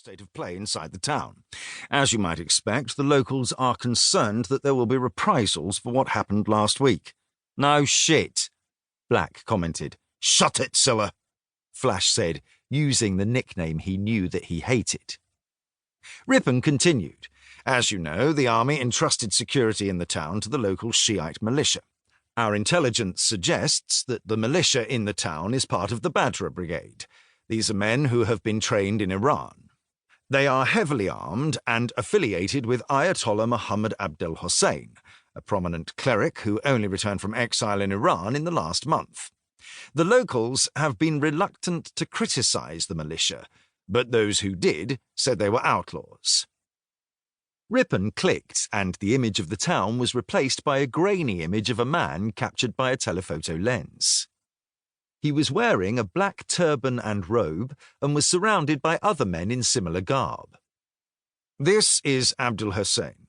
state of play inside the town. As you might expect, the locals are concerned that there will be reprisals for what happened last week. "No shit," Black commented. "Shut it, Scylla," Flash said, using the nickname he knew that he hated. Ripon continued. "As you know, the army entrusted security in the town to the local Shiite militia. Our intelligence suggests that the militia in the town is part of the Badra Brigade. These are men who have been trained in Iran. They are heavily armed and affiliated with Ayatollah Muhammad Abdel Hussein, a prominent cleric who only returned from exile in Iran in the last month. The locals have been reluctant to criticize the militia, but those who did said they were outlaws." Ripon clicked, and the image of the town was replaced by a grainy image of a man captured by a telephoto lens. He was wearing a black turban and robe and was surrounded by other men in similar garb. "This is Abdul Hussein.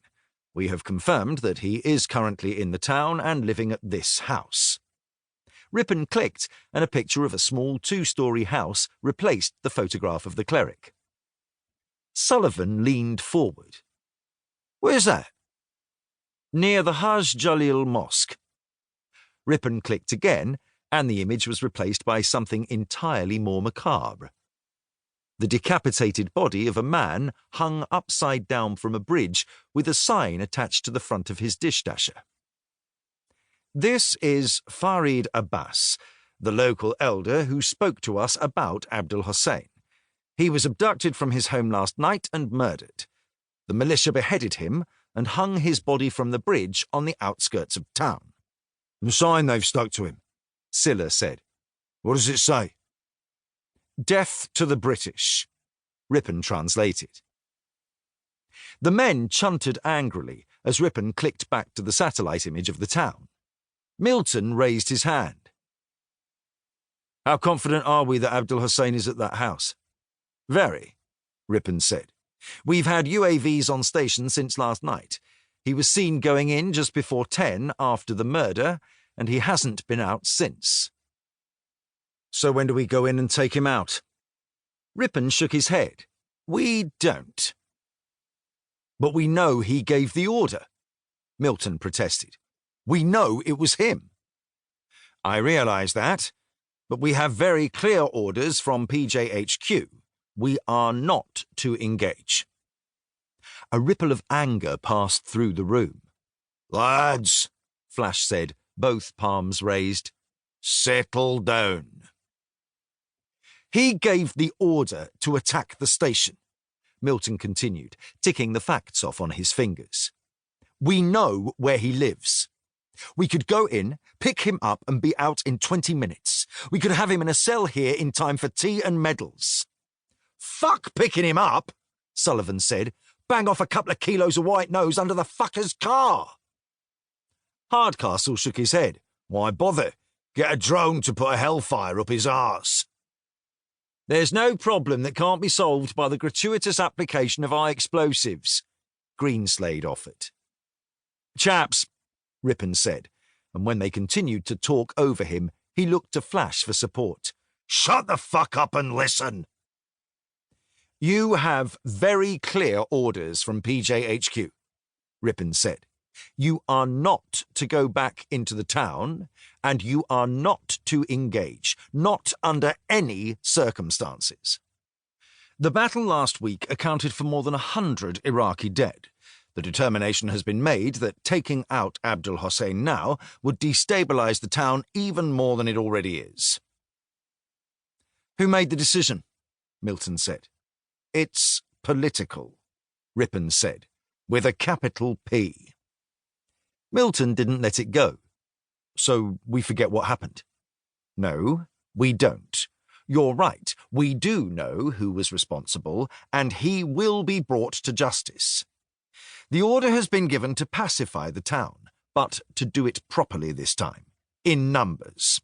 We have confirmed that he is currently in the town and living at this house." Ripon clicked, and a picture of a small 2-story house replaced the photograph of the cleric. Sullivan leaned forward. "Where's that?" "Near the Haj Jalil Mosque." Ripon clicked again, and the image was replaced by something entirely more macabre. The decapitated body of a man hung upside down from a bridge with a sign attached to the front of his dishdasher. "This is Farid Abbas, the local elder who spoke to us about Abdul Hussein. He was abducted from his home last night and murdered. The militia beheaded him and hung his body from the bridge on the outskirts of town." "The sign they've stuck to him," Scylla said. "What does it say?" "Death to the British," Ripon translated. The men chunted angrily as Ripon clicked back to the satellite image of the town. Milton raised his hand. "How confident are we that Abdul Hussein is at that house?" "Very," Ripon said. "We've had UAVs on station since last night. He was seen going in just before 10 after the murder, and he hasn't been out since." "So when do we go in and take him out?" Ripon shook his head. "We don't." "But we know he gave the order," Milton protested. "We know it was him." "I realize that, but we have very clear orders from PJHQ. We are not to engage." A ripple of anger passed through the room. "Lads," Flash said, both palms raised, "settle down." "He gave the order to attack the station," Milton continued, ticking the facts off on his fingers. "We know where he lives. We could go in, pick him up, and be out in 20 minutes. We could have him in a cell here in time for tea and medals." "Fuck picking him up," Sullivan said. "Bang off a couple of kilos of white nose under the fucker's car." Hardcastle shook his head. "Why bother? Get a drone to put a hellfire up his arse." "There's no problem that can't be solved by the gratuitous application of high explosives," Greenslade offered. "Chaps," Ripon said, and when they continued to talk over him, he looked to Flash for support. "Shut the fuck up and listen." "You have very clear orders from PJHQ," Ripon said. "You are not to go back into the town, and you are not to engage, not under any circumstances. The battle last week accounted for more than 100 Iraqi dead. The determination has been made that taking out Abdul Hussein now would destabilize the town even more than it already is." "Who made the decision?" Milton said. "It's political," Ripon said, with a capital P. Milton didn't let it go. "So we forget what happened?" "No, we don't. You're right, we do know who was responsible, and he will be brought to justice. The order has been given to pacify the town, but to do it properly this time, in numbers.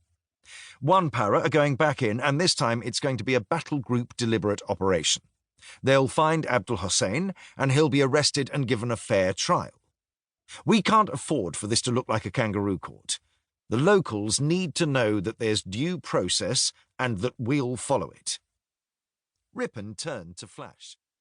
1 para are going back in, and this time it's going to be a battle group deliberate operation. They'll find Abdul Hussein, and he'll be arrested and given a fair trial. We can't afford for this to look like a kangaroo court. The locals need to know that there's due process and that we'll follow it." Ripon turned to Flash.